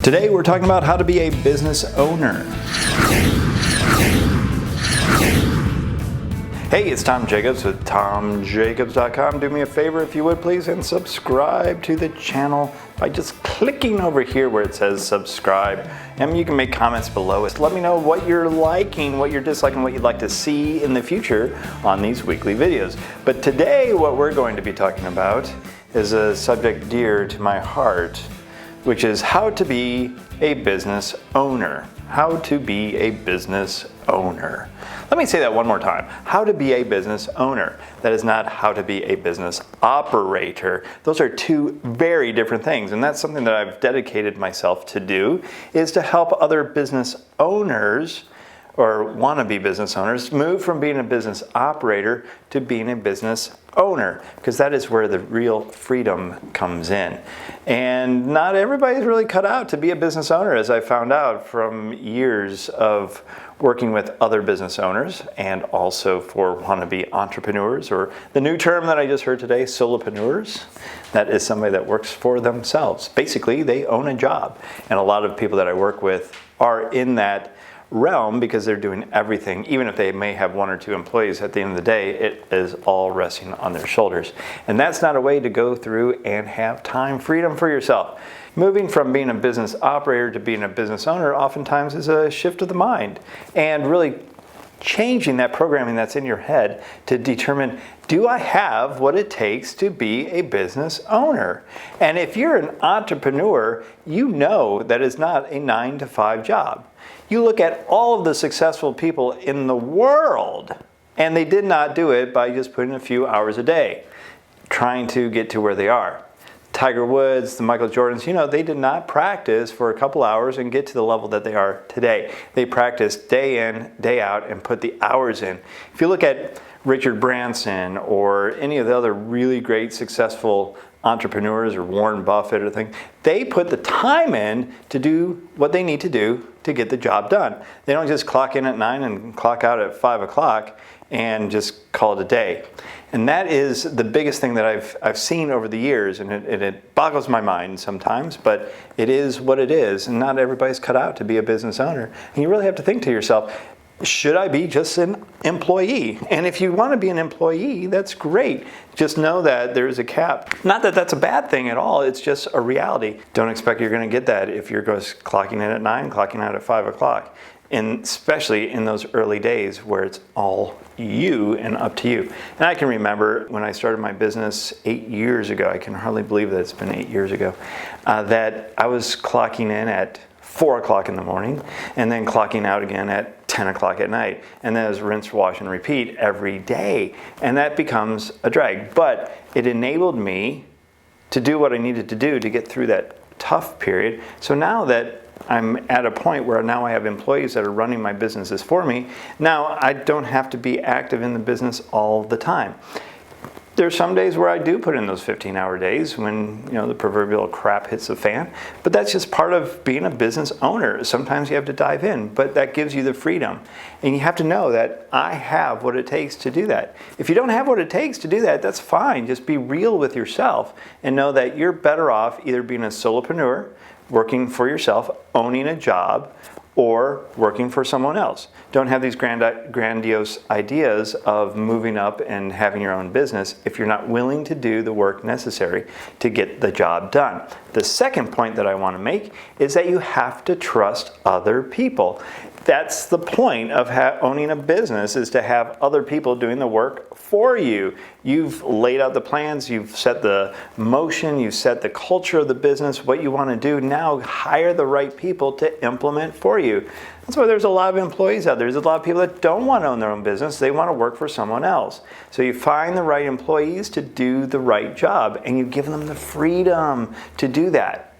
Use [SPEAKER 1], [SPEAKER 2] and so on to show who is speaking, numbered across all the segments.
[SPEAKER 1] Today we're talking about how to be a business owner. Hey, it's Tom Jacobs with TomJacobs.com. Do me a favor if you would please and subscribe to the channel by just clicking over here where it says subscribe. And you can make comments below it. Let me know what you're liking, what you're disliking, what you'd like to see in the future on these weekly videos. But today what we're going to be talking about is a subject dear to my heart, which is how to be a business owner. How to be a business owner. Let me say that one more time. How to be a business owner. That is not how to be a business operator. Those are two very different things, and that's something that I've dedicated myself to do, is to help other business owners or wannabe business owners move from being a business operator to being a business owner, because that is where the real freedom comes in. And not everybody's really cut out to be a business owner, as I found out from years of working with other business owners and also for wannabe entrepreneurs, or the new term that I just heard today, solopreneurs. That is somebody that works for themselves. Basically, they own a job. And a lot of people that I work with are in that realm because they're doing everything. Even if they may have one or two employees, at the end of the day, it is all resting on their shoulders. And that's not a way to go through and have time freedom for yourself. Moving from being a business operator to being a business owner oftentimes is a shift of the mind, and really changing that programming that's in your head to determine, do I have what it takes to be a business owner? And if you're an entrepreneur, you know that it's not a 9-to-5 job. You look at all of the successful people in the world, and they did not do it by just putting a few hours a day trying to get to where they are. Tiger Woods, the Michael Jordans, they did not practice for a couple hours and get to the level that they are today. They practiced day in, day out, and put the hours in. If you look at Richard Branson or any of the other really great successful entrepreneurs, or Warren Buffett or things, they put the time in to do what they need to do to get the job done. They don't just clock in at 9 and clock out at 5 o'clock and just call it a day. And that is the biggest thing that I've seen over the years, and it boggles my mind sometimes, but it is what it is, and not everybody's cut out to be a business owner. And you really have to think to yourself, should I be just an employee? And if you want to be an employee, that's great. Just know that there's a cap. Not that that's a bad thing at all, it's just a reality. Don't expect you're going to get that if you're just clocking in at 9, clocking out at 5 o'clock. And especially in those early days where it's all you and up to you. And I can remember when I started my business 8 years ago, I can hardly believe that it's been 8 years ago, that I was clocking in at 4 o'clock in the morning and then clocking out again at 10 o'clock at night. And then it was rinse, wash, and repeat every day. And that becomes a drag. But it enabled me to do what I needed to do to get through that tough period. So now that I'm at a point where now I have employees that are running my businesses for me, now I don't have to be active in the business all the time. There's some days where I do put in those 15-hour days when the proverbial crap hits the fan, but that's just part of being a business owner. Sometimes you have to dive in, but that gives you the freedom. And you have to know that I have what it takes to do that. If you don't have what it takes to do that, that's fine. Just be real with yourself and know that you're better off either being a solopreneur, working for yourself, owning a job, or working for someone else. Don't have these grandiose ideas of moving up and having your own business if you're not willing to do the work necessary to get the job done. The second point that I want to make is that you have to trust other people. That's the point of owning a business, is to have other people doing the work for you. You've laid out the plans, you've set the motion, you've set the culture of the business, what you want to do. Now hire the right people to implement for you. That's why there's a lot of employees out there. There's a lot of people that don't want to own their own business. They want to work for someone else. So you find the right employees to do the right job, and you give them the freedom to do that.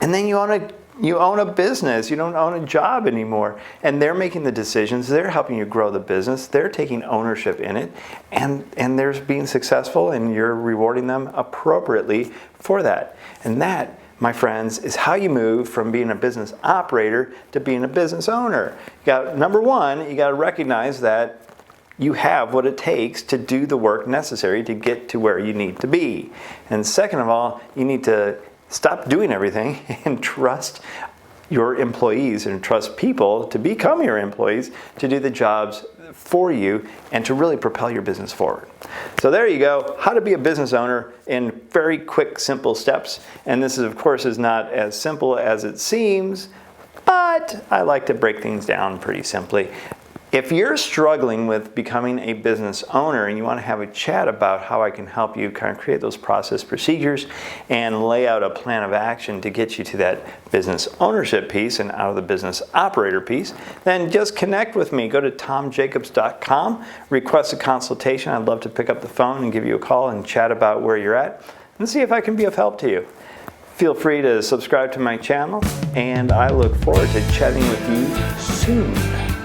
[SPEAKER 1] And then you own a business. You don't own a job anymore. And they're making the decisions. They're helping you grow the business. They're taking ownership in it. And they're being successful, and you're rewarding them appropriately for that. And that, my friends, is how you move from being a business operator to being a business owner. Number one, you got to recognize that you have what it takes to do the work necessary to get to where you need to be. And second of all, you need to Stop doing everything and trust your employees and trust people to become your employees to do the jobs for you and to really propel your business forward. So there you go, how to be a business owner in very quick, simple steps. And this is, of course, is not as simple as it seems, but I like to break things down pretty simply. If you're struggling with becoming a business owner and you want to have a chat about how I can help you kind of create those process procedures and lay out a plan of action to get you to that business ownership piece and out of the business operator piece, then just connect with me. Go to tomjacobs.com, request a consultation. I'd love to pick up the phone and give you a call and chat about where you're at and see if I can be of help to you. Feel free to subscribe to my channel, and I look forward to chatting with you soon.